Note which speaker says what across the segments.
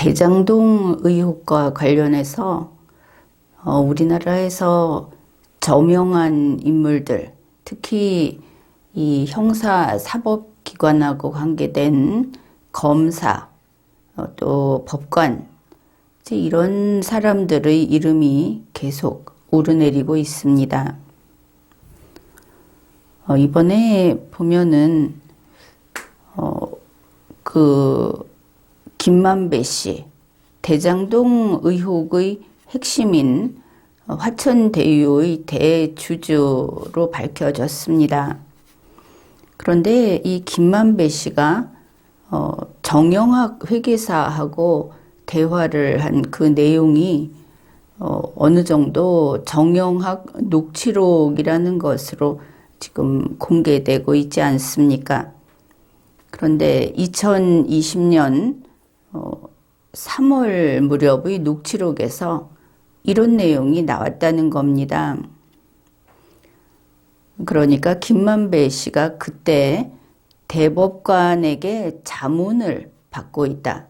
Speaker 1: 대장동 의혹과 관련해서 우리나라에서 저명한 인물들, 특히 이 형사 사법기관하고 관계된 검사, 또 법관, 이런 사람들의 이름이 계속 오르내리고 있습니다. 이번에 보면은 김만배 씨, 대장동 의혹의 핵심인 화천대유의 대주주로 밝혀졌습니다. 그런데 이 김만배 씨가 정영학 회계사하고 대화를 한 그 내용이 어느 정도 정영학 녹취록이라는 것으로 지금 공개되고 있지 않습니까? 그런데 2020년 3월 무렵의 녹취록에서 이런 내용이 나왔다는 겁니다. 그러니까 김만배 씨가 그때 대법관에게 자문을 받고 있다.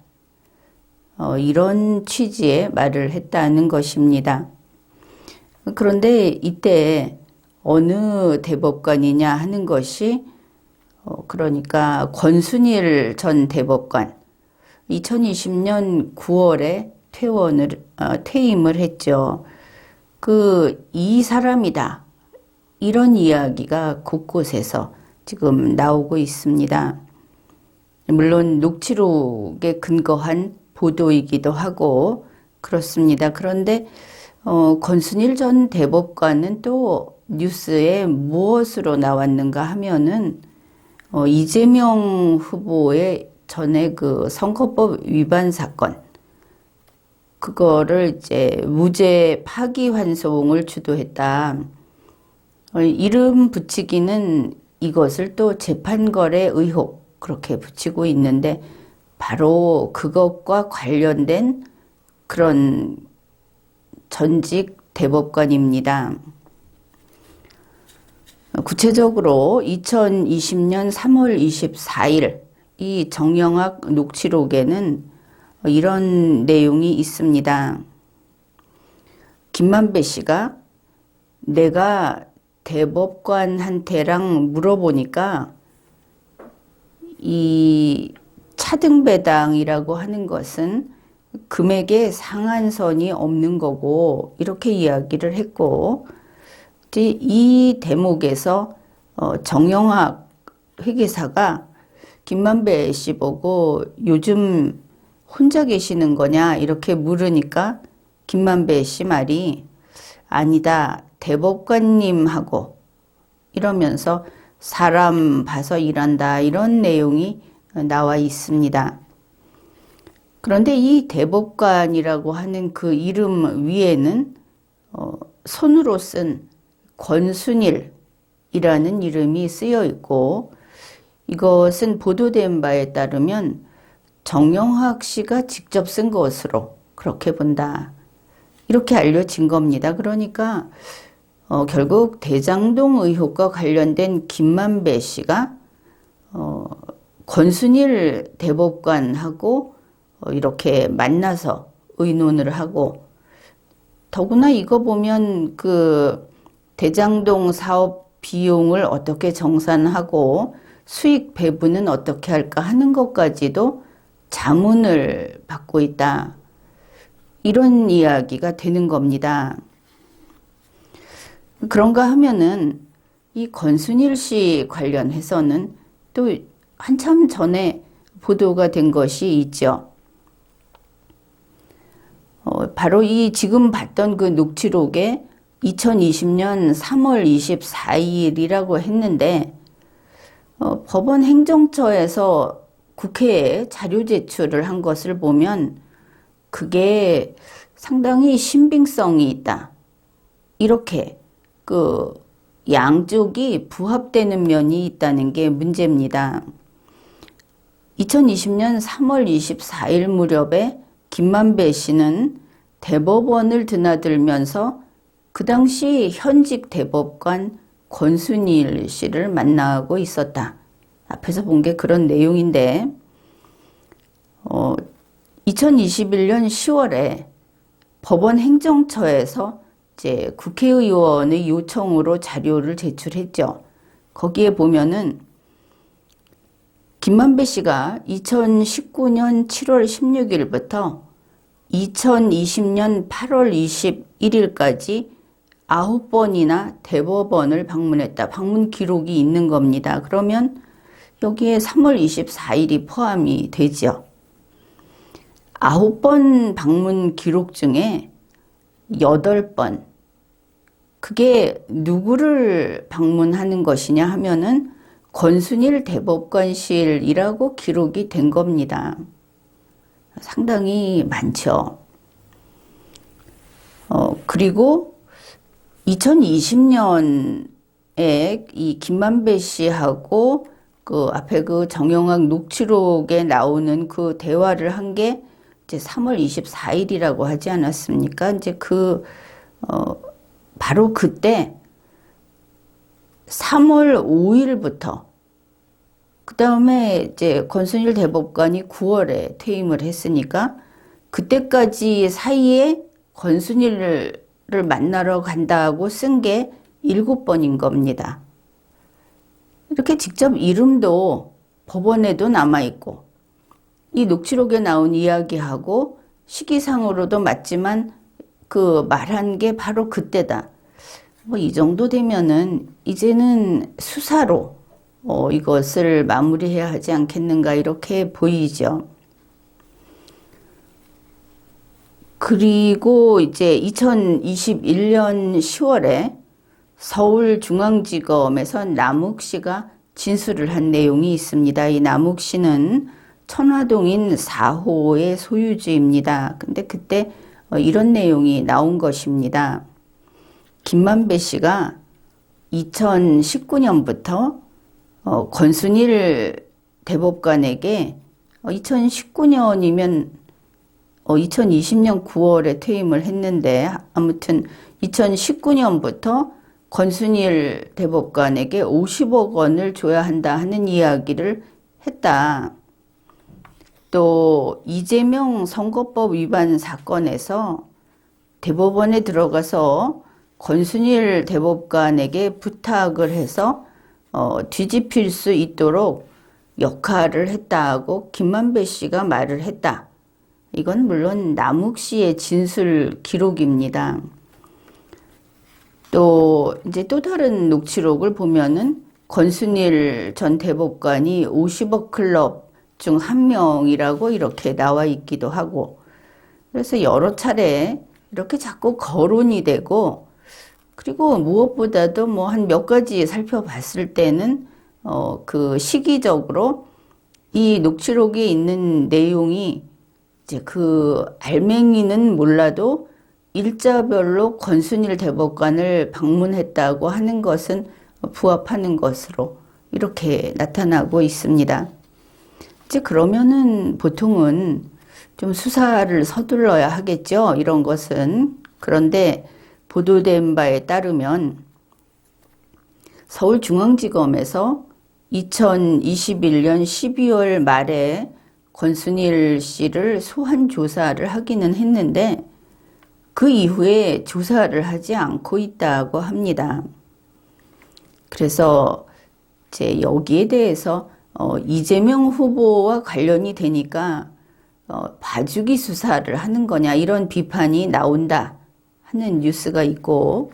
Speaker 1: 이런 취지의 말을 했다는 것입니다. 그런데 이때 어느 대법관이냐 하는 것이 그러니까 권순일 전 대법관 2020년 9월에 퇴임을 했죠. 이 사람이다. 이런 이야기가 곳곳에서 지금 나오고 있습니다. 물론 녹취록에 근거한 보도이기도 하고 그렇습니다. 그런데 권순일 전 대법관은 또 뉴스에 무엇으로 나왔는가 하면은 이재명 후보의 전에 그 선거법 위반 사건, 그거를 이제 무죄 파기환송을 주도했다. 이름 붙이기는 이것을 또 재판거래 의혹 그렇게 붙이고 있는데 바로 그것과 관련된 그런 전직 대법관입니다. 구체적으로 2020년 3월 24일 이 정영학 녹취록에는 이런 내용이 있습니다. 김만배 씨가 내가 대법관한테랑 물어보니까 이 차등배당이라고 하는 것은 금액에 상한선이 없는 거고 이렇게 이야기를 했고 이 대목에서 정영학 회계사가 김만배 씨 보고 요즘 혼자 계시는 거냐 이렇게 물으니까 김만배 씨 말이 아니다 대법관님하고 이러면서 사람 봐서 일한다 이런 내용이 나와 있습니다. 그런데 이 대법관이라고 하는 그 이름 위에는 손으로 쓴 권순일이라는 이름이 쓰여 있고 이것은 보도된 바에 따르면 정영학 씨가 직접 쓴 것으로 그렇게 본다. 이렇게 알려진 겁니다. 그러니까 결국 대장동 의혹과 관련된 김만배 씨가 권순일 대법관하고 이렇게 만나서 의논을 하고 더구나 이거 보면 그 대장동 사업 비용을 어떻게 정산하고 수익 배분은 어떻게 할까 하는 것까지도 자문을 받고 있다. 이런 이야기가 되는 겁니다. 그런가 하면은 이 권순일 씨 관련해서는 또 한참 전에 보도가 된 것이 있죠. 바로 이 지금 봤던 그 녹취록에 2020년 3월 24일이라고 했는데 법원 행정처에서 국회에 자료 제출을 한 것을 보면 그게 상당히 신빙성이 있다. 이렇게 그 양쪽이 부합되는 면이 있다는 게 문제입니다. 2020년 3월 24일 무렵에 김만배 씨는 대법원을 드나들면서 그 당시 현직 대법관 권순일 씨를 만나고 있었다. 앞에서 본 게 그런 내용인데 2021년 10월에 법원 행정처에서 이제 국회의원의 요청으로 자료를 제출했죠. 거기에 보면은 김만배 씨가 2019년 7월 16일부터 2020년 8월 21일까지 9번이나 대법원을 방문했다. 방문 기록이 있는 겁니다. 그러면 여기에 3월 24일이 포함이 되죠. 9번 방문 기록 중에 8번, 그게 누구를 방문하는 것이냐 하면은 권순일 대법관실이라고 기록이 된 겁니다. 상당히 많죠. 그리고 2020년에 이 김만배 씨하고 그 앞에 그 정영학 녹취록에 나오는 그 대화를 한 게 이제 3월 24일이라고 하지 않았습니까? 이제 바로 그때 3월 5일부터 그 다음에 이제 권순일 대법관이 9월에 퇴임을 했으니까 그때까지 사이에 권순일을 만나러 간다고 쓴 게 7번인 겁니다. 이렇게 직접 이름도 법원에도 남아있고 이 녹취록에 나온 이야기하고 시기상으로도 맞지만 그 말한 게 바로 그때다. 뭐 이 정도 되면은 이제는 수사로 이것을 마무리해야 하지 않겠는가 이렇게 보이죠. 그리고 이제 2021년 10월에 서울중앙지검에서 남욱 씨가 진술을 한 내용이 있습니다. 이 남욱 씨는 천화동인 4호의 소유주입니다. 근데 그때 이런 내용이 나온 것입니다. 김만배 씨가 2019년부터 권순일 대법관에게 2019년이면 2020년 9월에 퇴임을 했는데 아무튼 2019년부터 권순일 대법관에게 50억 원을 줘야 한다 하는 이야기를 했다. 또 이재명 선거법 위반 사건에서 대법원에 들어가서 권순일 대법관에게 부탁을 해서 뒤집힐 수 있도록 역할을 했다고 김만배 씨가 말을 했다. 이건 물론 남욱 씨의 진술 기록입니다. 또 이제 또 다른 녹취록을 보면은 권순일 전 대법관이 50억 클럽 중 한 명이라고 이렇게 나와 있기도 하고, 그래서 여러 차례 이렇게 자꾸 거론이 되고, 그리고 무엇보다도 뭐 한 몇 가지 살펴봤을 때는 그 시기적으로 이 녹취록에 있는 내용이 이제 그 알맹이는 몰라도 일자별로 권순일 대법관을 방문했다고 하는 것은 부합하는 것으로 이렇게 나타나고 있습니다. 이제 그러면은 보통은 좀 수사를 서둘러야 하겠죠. 이런 것은. 그런데 보도된 바에 따르면 서울중앙지검에서 2021년 12월 말에 권순일 씨를 소환 조사를 하기는 했는데 그 이후에 조사를 하지 않고 있다고 합니다. 그래서 이제 여기에 대해서 이재명 후보와 관련이 되니까 봐주기 수사를 하는 거냐 이런 비판이 나온다 하는 뉴스가 있고,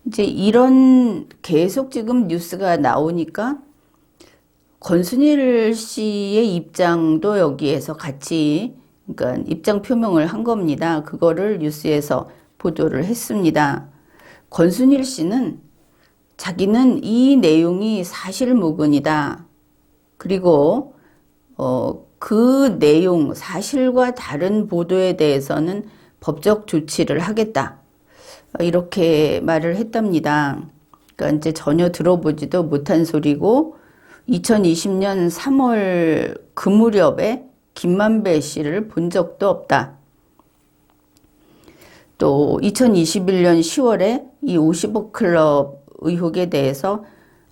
Speaker 1: 이제 이런 계속 지금 뉴스가 나오니까 권순일 씨의 입장도 여기에서 같이 그러니까 입장 표명을 한 겁니다. 그거를 뉴스에서 보도를 했습니다. 권순일 씨는 자기는 이 내용이 사실무근이다. 그리고 그 내용, 사실과 다른 보도에 대해서는 법적 조치를 하겠다. 이렇게 말을 했답니다. 그러니까 이제 전혀 들어보지도 못한 소리고 2020년 3월 그 무렵에 김만배 씨를 본 적도 없다. 또 2021년 10월에 이 50억 클럽 의혹에 대해서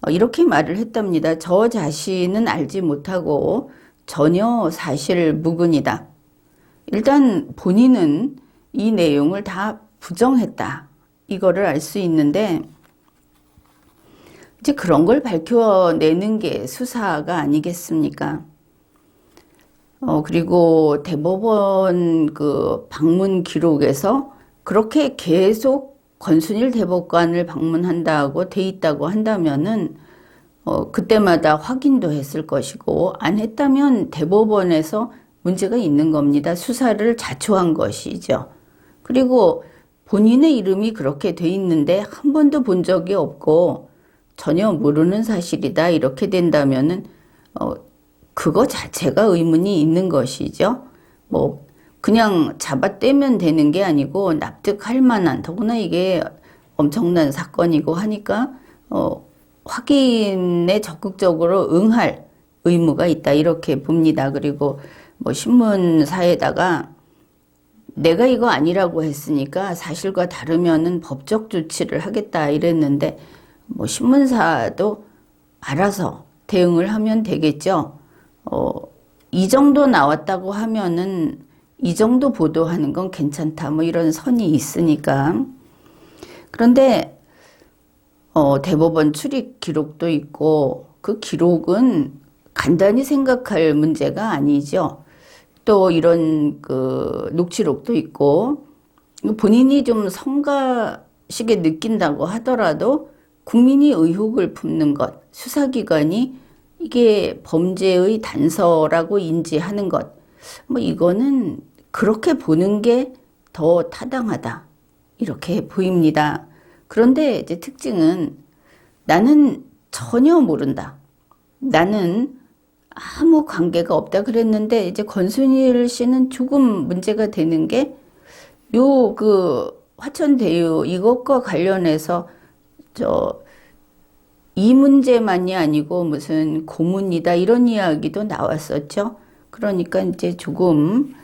Speaker 1: 이렇게 말을 했답니다. 저 자신은 알지 못하고 전혀 사실 무근이다. 일단 본인은 이 내용을 다 부정했다. 이거를 알 수 있는데 이제 그런 걸 밝혀내는 게 수사가 아니겠습니까? 그리고 대법원 그 방문 기록에서 그렇게 계속 권순일 대법관을 방문한다고 돼 있다고 한다면은 그때마다 확인도 했을 것이고 안 했다면 대법원에서 문제가 있는 겁니다. 수사를 자초한 것이죠. 그리고 본인의 이름이 그렇게 돼 있는데 한 번도 본 적이 없고 전혀 모르는 사실이다 이렇게 된다면은 그거 자체가 의문이 있는 것이죠. 뭐 그냥 잡아떼면 되는 게 아니고 납득할 만한, 더구나 이게 엄청난 사건이고 하니까 확인에 적극적으로 응할 의무가 있다 이렇게 봅니다. 그리고 뭐 신문사에다가 내가 이거 아니라고 했으니까 사실과 다르면은 법적 조치를 하겠다 이랬는데 뭐 신문사도 알아서 대응을 하면 되겠죠. 이 정도 나왔다고 하면은 이 정도 보도하는 건 괜찮다 뭐 이런 선이 있으니까. 그런데 대법원 출입 기록도 있고 그 기록은 간단히 생각할 문제가 아니죠. 또 이런 그 녹취록도 있고 본인이 좀 성가시게 느낀다고 하더라도 국민이 의혹을 품는 것, 수사기관이 이게 범죄의 단서라고 인지하는 것, 뭐 이거는 그렇게 보는 게 더 타당하다 이렇게 보입니다. 그런데 이제 특징은 나는 전혀 모른다. 나는 아무 관계가 없다 그랬는데 이제 권순일 씨는 조금 문제가 되는 게 요 그 화천대유 이것과 관련해서 이 문제만이 아니고 무슨 고문이다 이런 이야기도 나왔었죠. 그러니까 이제 조금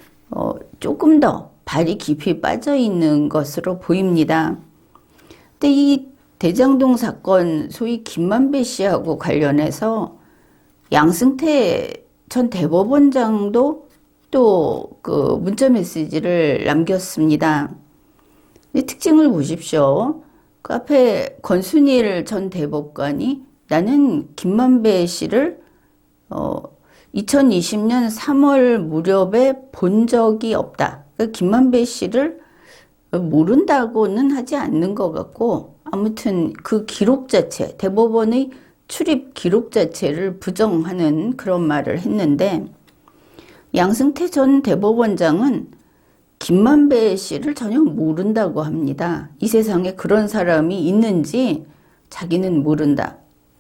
Speaker 1: 더 발이 깊이 빠져 있는 것으로 보입니다. 근데 이 대장동 사건 소위 김만배 씨하고 관련해서 양승태 전 대법원장도 또 그 문자 메시지를 남겼습니다. 특징을 보십시오. 그 앞에 권순일 전 대법관이 나는 김만배 씨를 2020년 3월 무렵에 본 적이 없다. 그러니까 김만배 씨를 모른다고는 하지 않는 것 같고 아무튼 그 기록 자체, 대법원의 출입 기록 자체를 부정하는 그런 말을 했는데 양승태 전 대법원장은 김만배 씨를 전혀 모른다고 합니다. 이 세상에 그런 사람이 있는지 자기는 모른다.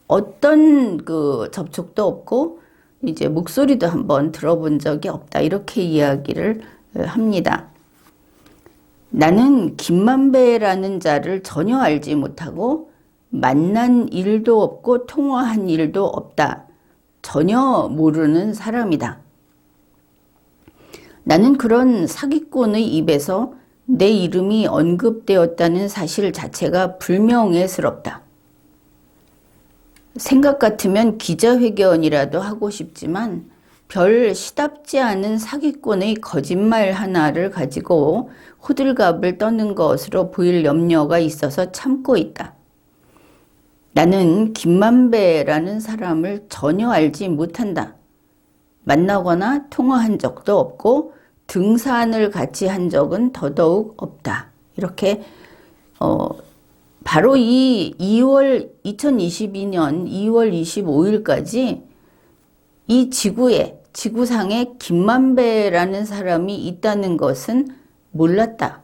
Speaker 1: 어떤 그 접촉도 없고 이제 목소리도 한번 들어본 적이 없다. 이렇게 이야기를 합니다. 나는 김만배라는 자를 전혀 알지 못하고 만난 일도 없고 통화한 일도 없다. 전혀 모르는 사람이다. 나는 그런 사기꾼의 입에서 내 이름이 언급되었다는 사실 자체가 불명예스럽다. 생각 같으면 기자회견이라도 하고 싶지만 별 시답지 않은 사기꾼의 거짓말 하나를 가지고 호들갑을 떠는 것으로 보일 염려가 있어서 참고 있다. 나는 김만배라는 사람을 전혀 알지 못한다. 만나거나 통화한 적도 없고 등산을 같이 한 적은 더더욱 없다. 이렇게 바로 이 2022년 2월 25일까지 이 지구상에 김만배라는 사람이 있다는 것은 몰랐다.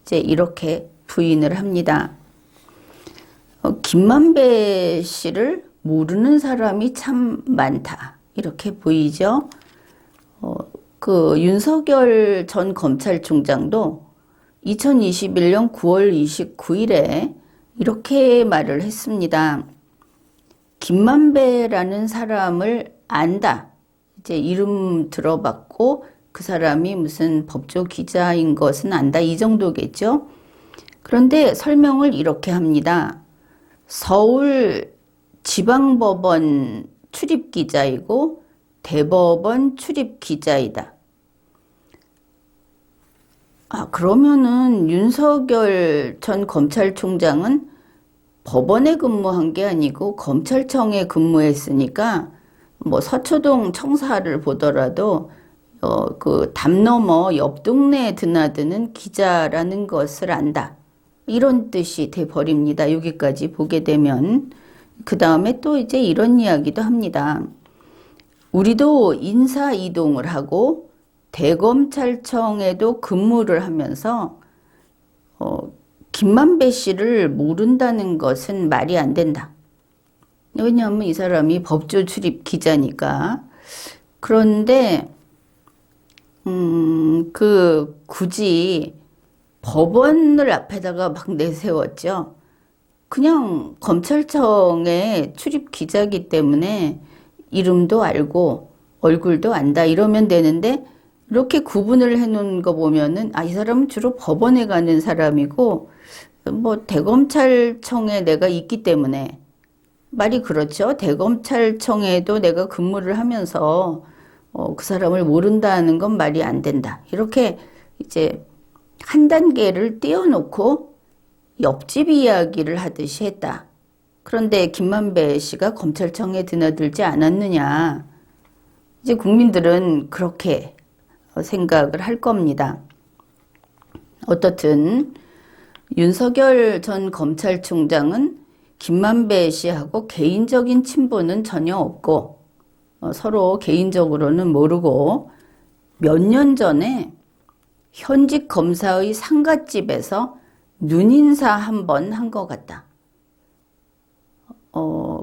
Speaker 1: 이제 이렇게 부인을 합니다. 김만배 씨를 모르는 사람이 참 많다. 이렇게 보이죠. 그 윤석열 전 검찰총장도 2021년 9월 29일에 이렇게 말을 했습니다. 김만배라는 사람을 안다. 이제 이름 들어봤고 그 사람이 무슨 법조 기자인 것은 안다. 이 정도겠죠. 그런데 설명을 이렇게 합니다. 서울 지방법원 출입기자이고 대법원 출입기자이다. 그러면은 윤석열 전 검찰총장은 법원에 근무한 게 아니고 검찰청에 근무했으니까 뭐 서초동 청사를 보더라도 그 담 넘어 옆 동네에 드나드는 기자라는 것을 안다. 이런 뜻이 돼 버립니다. 여기까지 보게 되면. 그 다음에 또 이제 이런 이야기도 합니다. 우리도 인사 이동을 하고 대검찰청에도 근무를 하면서 김만배 씨를 모른다는 것은 말이 안 된다. 왜냐하면 이 사람이 법조 출입 기자니까. 그런데 굳이 법원을 앞에다가 막 내세웠죠. 그냥 검찰청의 출입 기자이기 때문에 이름도 알고 얼굴도 안다 이러면 되는데 이렇게 구분을 해놓은 거 보면은 이 사람은 주로 법원에 가는 사람이고 뭐 대검찰청에 내가 있기 때문에 말이 그렇죠. 대검찰청에도 내가 근무를 하면서 그 사람을 모른다는 건 말이 안 된다. 이렇게 이제 한 단계를 띄워놓고 옆집 이야기를 하듯이 했다. 그런데 김만배 씨가 검찰청에 드나들지 않았느냐. 이제 국민들은 그렇게 생각을 할 겁니다. 어떻든 윤석열 전 검찰총장은 김만배 씨하고 개인적인 친분은 전혀 없고 서로 개인적으로는 모르고 몇 년 전에 현직 검사의 상갓집에서 눈인사 한 번 한 것 같다.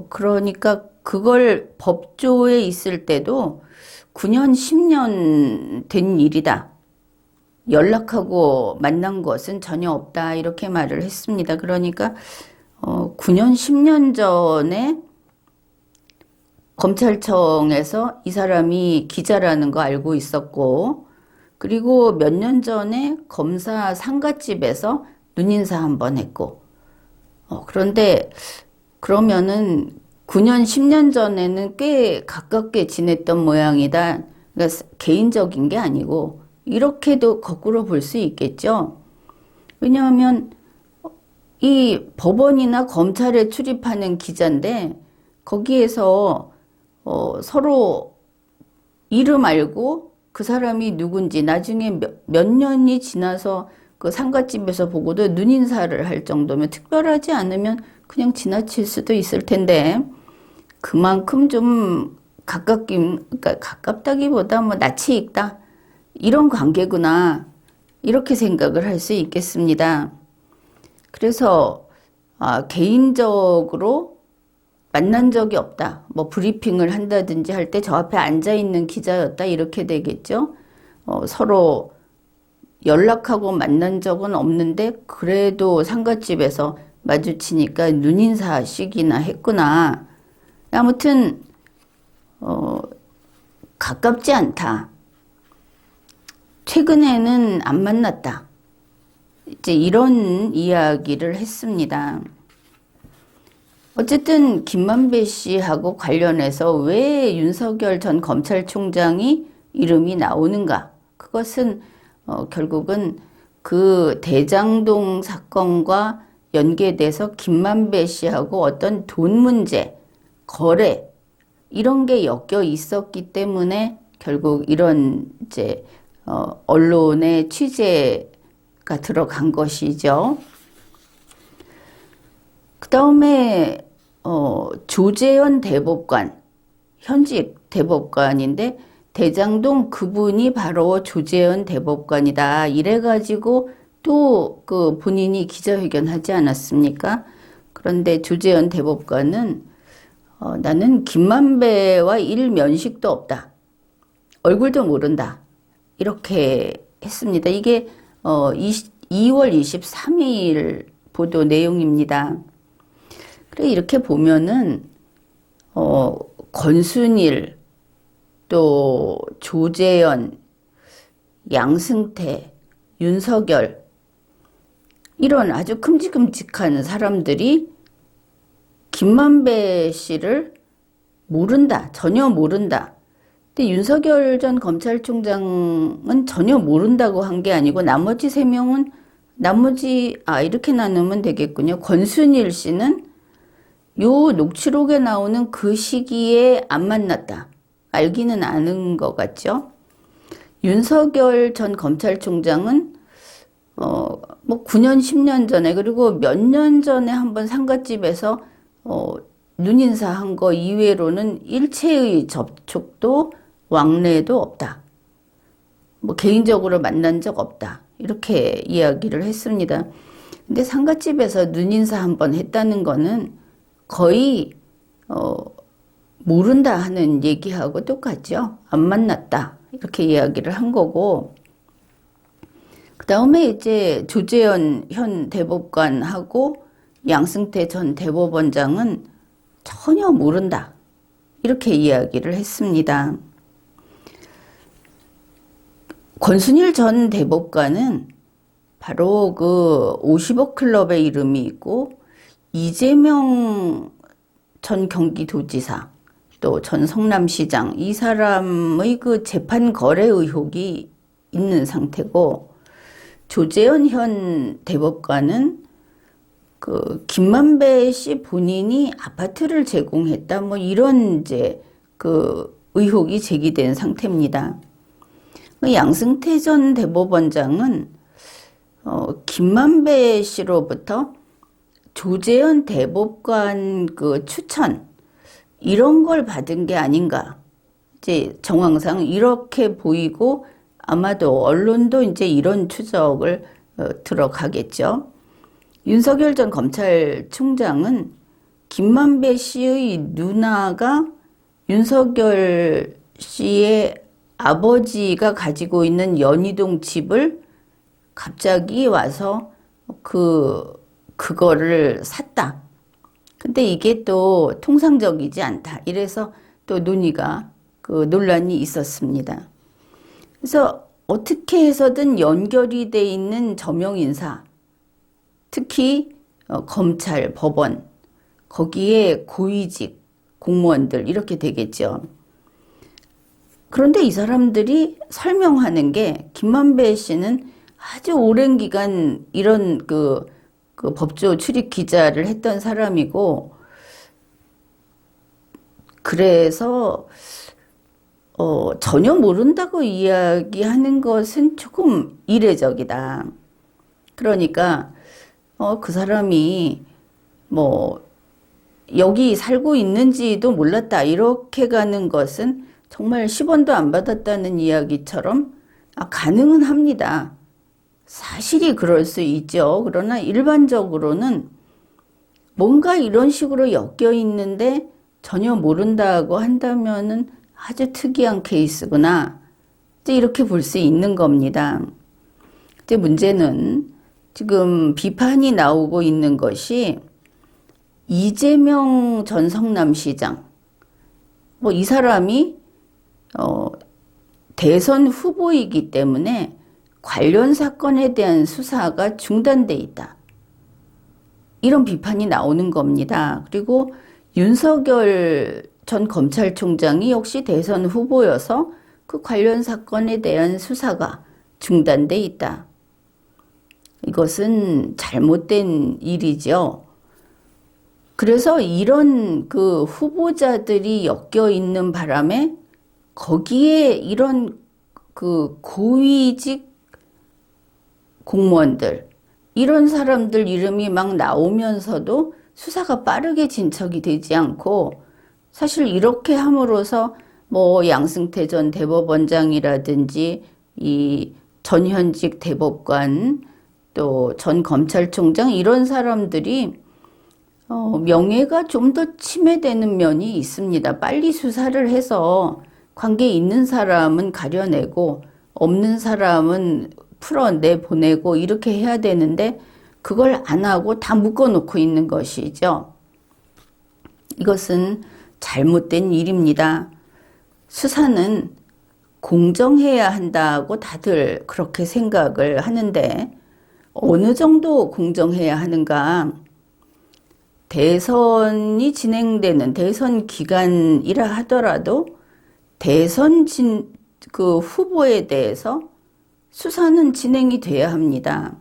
Speaker 1: 그러니까 그걸 법조에 있을 때도 9년, 10년 된 일이다. 연락하고 만난 것은 전혀 없다. 이렇게 말을 했습니다. 그러니까 9년, 10년 전에 검찰청에서 이 사람이 기자라는 거 알고 있었고, 그리고 몇 년 전에 검사 상갓집에서 눈인사 한 번 했고, 그런데 그러면은 9년, 10년 전에는 꽤 가깝게 지냈던 모양이다. 그러니까 개인적인 게 아니고 이렇게도 거꾸로 볼 수 있겠죠. 왜냐하면 이 법원이나 검찰에 출입하는 기자인데 거기에서 서로 이름 알고 그 사람이 누군지 나중에 몇 년이 지나서 그 상갓집에서 보고도 눈인사를 할 정도면 특별하지 않으면 그냥 지나칠 수도 있을 텐데 그만큼 좀 그러니까 가깝다기보다 뭐 낯이 익다 이런 관계구나 이렇게 생각을 할 수 있겠습니다. 그래서 개인적으로 만난 적이 없다. 뭐 브리핑을 한다든지 할 때 저 앞에 앉아 있는 기자였다 이렇게 되겠죠. 서로 연락하고 만난 적은 없는데 그래도 상갓집에서 마주치니까 눈인사식이나 했구나. 아무튼 가깝지 않다. 최근에는 안 만났다. 이제 이런 이야기를 했습니다. 어쨌든 김만배 씨하고 관련해서 왜 윤석열 전 검찰총장이 이름이 나오는가? 그것은 결국은 그 대장동 사건과 연계돼서 김만배 씨하고 어떤 돈 문제, 거래 이런 게 엮여 있었기 때문에 결국 이런 이제 언론의 취재가 들어간 것이죠. 그 다음에 조재현 대법관, 현직 대법관인데 대장동 그분이 바로 조재현 대법관이다. 이래가지고 또 그 본인이 기자회견 하지 않았습니까? 그런데 조재현 대법관은 나는 김만배와 일면식도 없다. 얼굴도 모른다. 이렇게 했습니다. 이게 2월 23일 보도 내용입니다. 그래 이렇게 보면은 권순일 또 조재현, 양승태, 윤석열 이런 아주 큼직큼직한 사람들이 김만배 씨를 모른다. 전혀 모른다. 근데 윤석열 전 검찰총장은 전혀 모른다고 한 게 아니고 나머지 세 명은 이렇게 나누면 되겠군요. 권순일 씨는 요 녹취록에 나오는 그 시기에 안 만났다. 알기는 아는 것 같죠. 윤석열 전 검찰총장은 뭐 9년, 10년 전에 그리고 몇 년 전에 한번 상갓집에서 눈인사한 거 이외로는 일체의 접촉도 왕래도 없다. 뭐 개인적으로 만난 적 없다. 이렇게 이야기를 했습니다. 근데 상갓집에서 눈인사 한번 했다는 거는 거의 모른다 하는 얘기하고 똑같죠. 안 만났다. 이렇게 이야기를 한 거고, 그 다음에 이제 조재현 현 대법관하고 양승태 전 대법원장은 전혀 모른다. 이렇게 이야기를 했습니다. 권순일 전 대법관은 바로 그 50억 클럽의 이름이 있고, 이재명 전 경기도지사, 또 전 성남시장, 이 사람의 그 재판 거래 의혹이 있는 상태고, 조재현 현 대법관은 그 김만배 씨 본인이 아파트를 제공했다, 뭐 이런 이제 그 의혹이 제기된 상태입니다. 양승태 전 대법원장은 김만배 씨로부터 조재현 대법관 그 추천 이런 걸 받은 게 아닌가, 이제 정황상 이렇게 보이고 아마도 언론도 이제 이런 추적을 들어가겠죠. 윤석열 전 검찰총장은 김만배 씨의 누나가 윤석열 씨의 아버지가 가지고 있는 연희동 집을 갑자기 와서 그거를 샀다. 근데 이게 또 통상적이지 않다. 이래서 또 논의가 논란이 있었습니다. 그래서 어떻게 해서든 연결이 돼 있는 저명 인사, 특히 검찰, 법원, 거기에 고위직 공무원들 이렇게 되겠죠. 그런데 이 사람들이 설명하는 게 김만배 씨는 아주 오랜 기간 이런 그 법조 출입 기자를 했던 사람이고, 그래서 전혀 모른다고 이야기하는 것은 조금 이례적이다. 그러니까 그 사람이 뭐 여기 살고 있는지도 몰랐다 이렇게 가는 것은 정말 10원도 안 받았다는 이야기처럼 가능은 합니다. 사실이 그럴 수 있죠. 그러나 일반적으로는 뭔가 이런 식으로 엮여 있는데 전혀 모른다고 한다면은 아주 특이한 케이스구나, 이제 이렇게 볼 수 있는 겁니다. 이제 문제는 지금 비판이 나오고 있는 것이 이재명 전 성남시장, 뭐 이 사람이 대선 후보이기 때문에 관련 사건에 대한 수사가 중단돼 있다. 이런 비판이 나오는 겁니다. 그리고 윤석열 전 검찰총장이 역시 대선 후보여서 그 관련 사건에 대한 수사가 중단돼 있다. 이것은 잘못된 일이죠. 그래서 이런 그 후보자들이 엮여 있는 바람에 거기에 이런 그 고위직 공무원들, 이런 사람들 이름이 막 나오면서도 수사가 빠르게 진척이 되지 않고, 사실 이렇게 함으로써 뭐 양승태 전 대법원장이라든지 이 전현직 대법관, 또 전 검찰총장, 이런 사람들이 명예가 좀 더 침해되는 면이 있습니다. 빨리 수사를 해서 관계 있는 사람은 가려내고 없는 사람은 풀어내보내고 이렇게 해야 되는데 그걸 안 하고 다 묶어놓고 있는 것이죠. 이것은 잘못된 일입니다. 수사는 공정해야 한다고 다들 그렇게 생각을 하는데 어느 정도 공정해야 하는가? 대선이 진행되는 대선 기간이라 하더라도 그 후보에 대해서 수사는 진행이 돼야 합니다.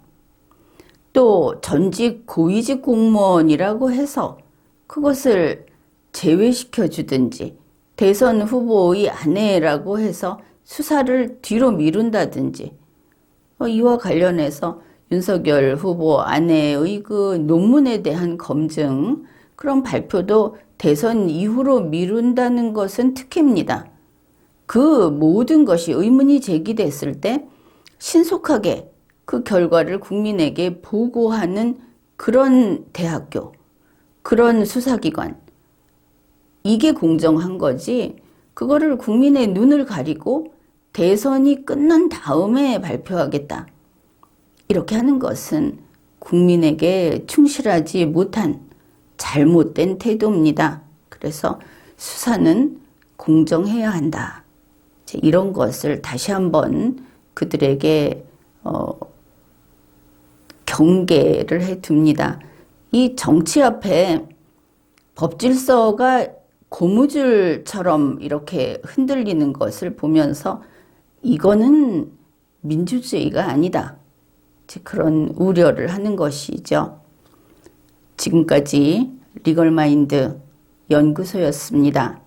Speaker 1: 또 전직 고위직 공무원이라고 해서 그것을 제외시켜 주든지 대선 후보의 아내라고 해서 수사를 뒤로 미룬다든지 이와 관련해서 윤석열 후보 아내의 그 논문에 대한 검증 그런 발표도 대선 이후로 미룬다는 것은 특혜입니다. 그 모든 것이 의문이 제기됐을 때 신속하게 그 결과를 국민에게 보고하는 그런 대학교, 그런 수사기관, 이게 공정한 거지, 그거를 국민의 눈을 가리고 대선이 끝난 다음에 발표하겠다. 이렇게 하는 것은 국민에게 충실하지 못한 잘못된 태도입니다. 그래서 수사는 공정해야 한다. 이런 것을 다시 한번 그들에게 경계를 해둡니다. 이 정치 앞에 법질서가 고무줄처럼 이렇게 흔들리는 것을 보면서 이거는 민주주의가 아니다. 그런 우려를 하는 것이죠. 지금까지 리걸마인드 연구소였습니다.